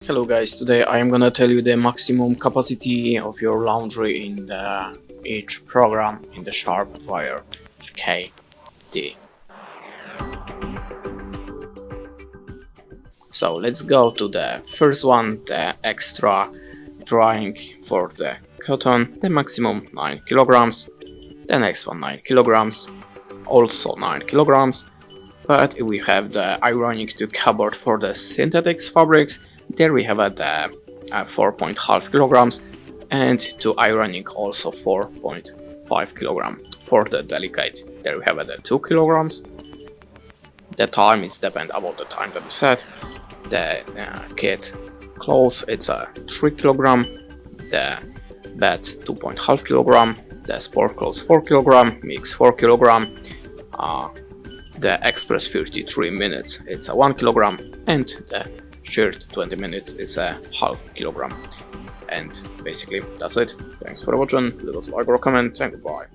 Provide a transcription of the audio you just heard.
Hello guys, today I am gonna tell you the maximum capacity of your laundry in each program in the SHARP KD. So let's go to the first one, the extra drying for the cotton, the maximum 9 kilograms, the next one 9 kilograms, also 9 kilograms, but we have the ironing to cupboard for the synthetics fabrics. There we have the 4.5 kilograms, and to ironing also 4.5 kilogram. For the delicate, there we have the 2 kilograms. The time is depend about the time that we set. The kit clothes, it's a 3 kilogram. The beds 2.5 kilogram. The sport clothes 4 kilogram. Mix 4 kilogram. The express 53 minutes, it's a 1 kilogram, and the shirt 20 minutes is a half kilogram. And basically that's it. Thanks for watching, leave us a like or a comment, and goodbye.